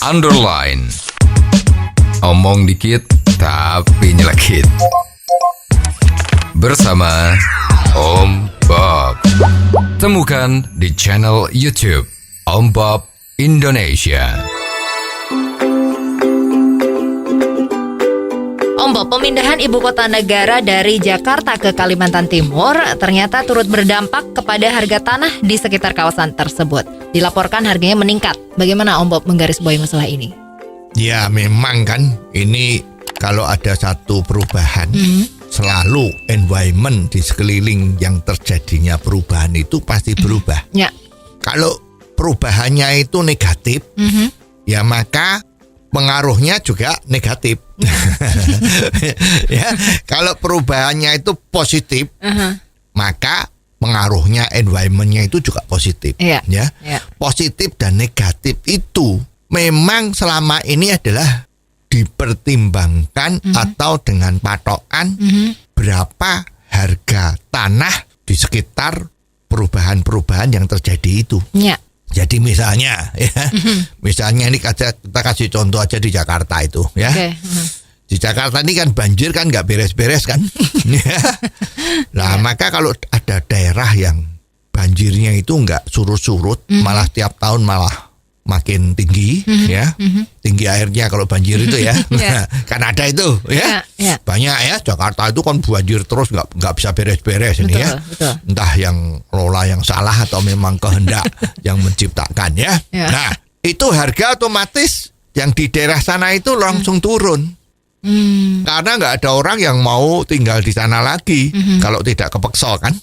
underline. Omong dikit tapi nyelekit. Bersama Om Bob. Temukan di channel YouTube Om Bob Indonesia. Om Bob, pemindahan ibu kota negara dari Jakarta ke Kalimantan Timur ternyata turut berdampak kepada harga tanah di sekitar kawasan tersebut. Dilaporkan harganya meningkat. Bagaimana Om Bob menggarisbawahi masalah ini? Ya memang kan, ini kalau ada satu perubahan, selalu environment di sekeliling yang terjadinya perubahan itu pasti berubah. Ya. Kalau perubahannya itu negatif, ya maka pengaruhnya juga negatif. Ya, kalau perubahannya itu positif, maka pengaruhnya environmentnya itu juga positif. Ya, positif dan negatif itu memang selama ini adalah dipertimbangkan atau dengan patokan berapa harga tanah di sekitar perubahan-perubahan yang terjadi itu. Ya. Jadi misalnya, misalnya ini kita kasih contoh aja di Jakarta itu, ya. Di Jakarta ini kan banjir kan nggak beres-beres kan. Nah, maka kalau ada daerah yang banjirnya itu nggak surut-surut, malah tiap tahun malah makin tinggi, ya, tinggi airnya kalau banjir itu ya, kan ada itu, ya, banyak ya. Jakarta itu kan banjir terus, nggak bisa beres-beres ini ya, entah yang lola yang salah atau memang kehendak yang menciptakan ya. Nah, itu harga otomatis yang di daerah sana itu langsung turun. Karena nggak ada orang yang mau tinggal di sana lagi kalau tidak kepeksa kan.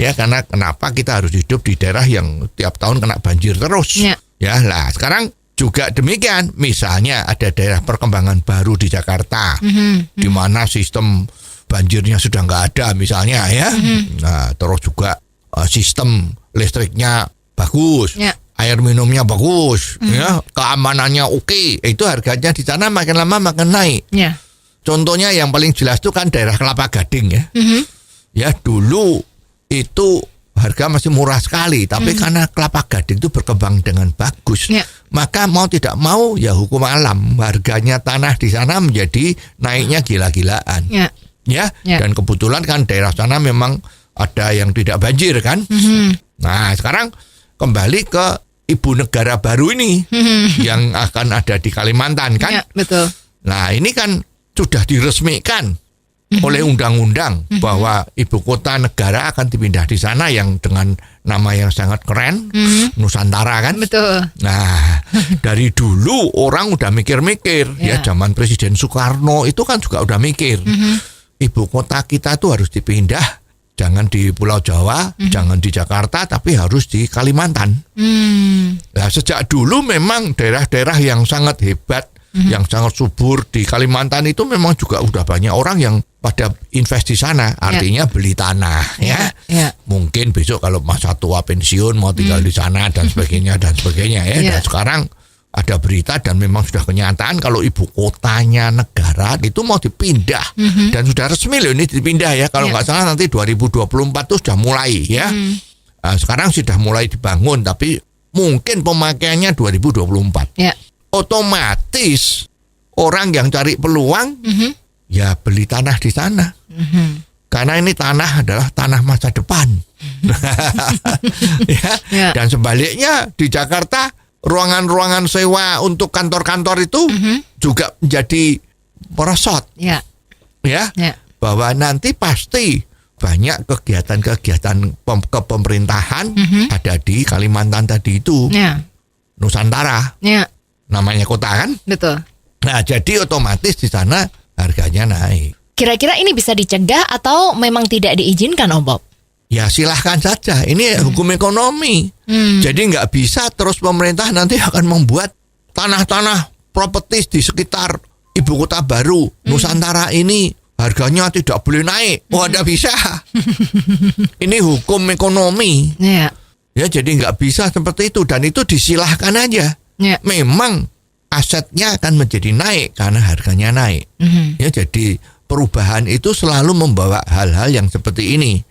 Ya, karena kenapa kita harus hidup di daerah yang tiap tahun kena banjir terus. Ya lah, sekarang juga demikian. Misalnya ada daerah perkembangan baru di Jakarta, di mana sistem banjirnya sudah nggak ada misalnya ya. Nah, terus juga sistem listriknya bagus, air minumnya bagus, ya, keamanannya oke. Itu harganya di sana makin lama makin naik. Contohnya yang paling jelas itu kan daerah Kelapa Gading ya. Ya, dulu itu harga masih murah sekali, tapi karena Kelapa Gading itu berkembang dengan bagus, maka mau tidak mau ya hukum alam, harganya tanah di sana menjadi naiknya gila-gilaan. Dan kebetulan kan daerah sana memang ada yang tidak banjir kan. Nah, sekarang kembali ke ibu negara baru ini yang akan ada di Kalimantan kan. Betul. Nah, ini kan sudah diresmikan oleh undang-undang bahwa ibu kota negara akan dipindah di sana yang dengan nama yang sangat keren, Nusantara kan. Betul. Nah, dari dulu orang udah mikir-mikir, ya zaman Presiden Soekarno itu kan juga udah mikir, ibu kota kita tuh harus dipindah, jangan di Pulau Jawa, jangan di Jakarta, tapi harus di Kalimantan. Nah, sejak dulu memang daerah-daerah yang sangat hebat, yang sangat subur di Kalimantan itu memang juga udah banyak orang yang pada invest di sana, artinya beli tanah ya. Mungkin besok kalau masa tua pensiun mau tinggal di sana dan sebagainya ya. Dan sekarang ada berita dan memang sudah kenyataan kalau ibu kotanya negara itu mau dipindah dan sudah resmi loh ini dipindah ya. Kalau nggak salah nanti 2024 itu sudah mulai ya. Sekarang sudah mulai dibangun tapi mungkin pemakaiannya 2024. Otomatis orang yang cari peluang ya beli tanah di sana. Karena ini tanah adalah tanah masa depan. Dan sebaliknya di Jakarta ruangan-ruangan sewa untuk kantor-kantor itu juga menjadi merosot. Bahwa nanti pasti banyak kegiatan-kegiatan kepemerintahan ada di Kalimantan tadi itu. Nusantara. Namanya kota kan? Betul. Nah, jadi otomatis di sana harganya naik. Kira-kira ini bisa dicegah atau memang tidak diizinkan, Om Bob? Ya silahkan saja. Ini hukum ekonomi. Jadi nggak bisa terus pemerintah nanti akan membuat tanah-tanah propertis di sekitar ibu kota baru Nusantara ini harganya tidak boleh naik. Nggak bisa. Ini hukum ekonomi. Ya jadi nggak bisa seperti itu dan itu disilahkan aja. Memang asetnya akan menjadi naik karena harganya naik. Ya jadi perubahan itu selalu membawa hal-hal yang seperti ini.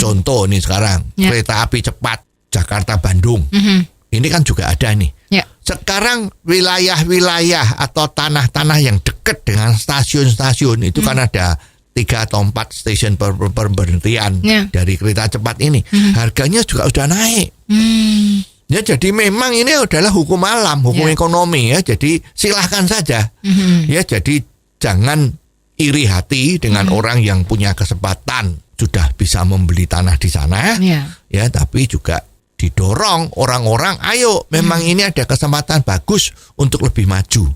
Contoh nih sekarang kereta api cepat Jakarta Bandung. Ini kan juga ada nih. sekarang wilayah-wilayah atau tanah-tanah yang dekat dengan stasiun-stasiun itu kan ada 3 atau 4 stasiun pemberhentian dari kereta cepat ini. Harganya juga sudah naik. Ya, jadi memang ini adalah hukum alam, hukum ekonomi ya. Jadi silahkan saja. Ya, jadi jangan iri hati dengan orang yang punya kesempatan sudah bisa membeli tanah di sana. Ya, tapi juga didorong orang-orang, ayo memang ini ada kesempatan bagus untuk lebih maju.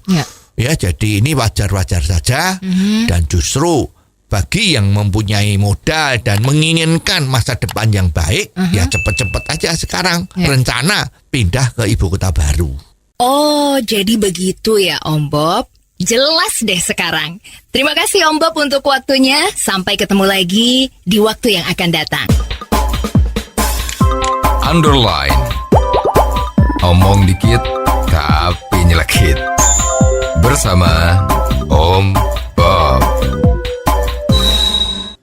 Ya, jadi ini wajar-wajar saja dan justru bagi yang mempunyai modal dan menginginkan masa depan yang baik, ya cepat-cepat aja sekarang rencana pindah ke ibu kota baru. Oh, jadi begitu ya Om Bob. Jelas deh sekarang. Terima kasih Om Bob untuk waktunya. Sampai ketemu lagi di waktu yang akan datang. Underline. Omong dikit tapi nyelekit. Bersama Om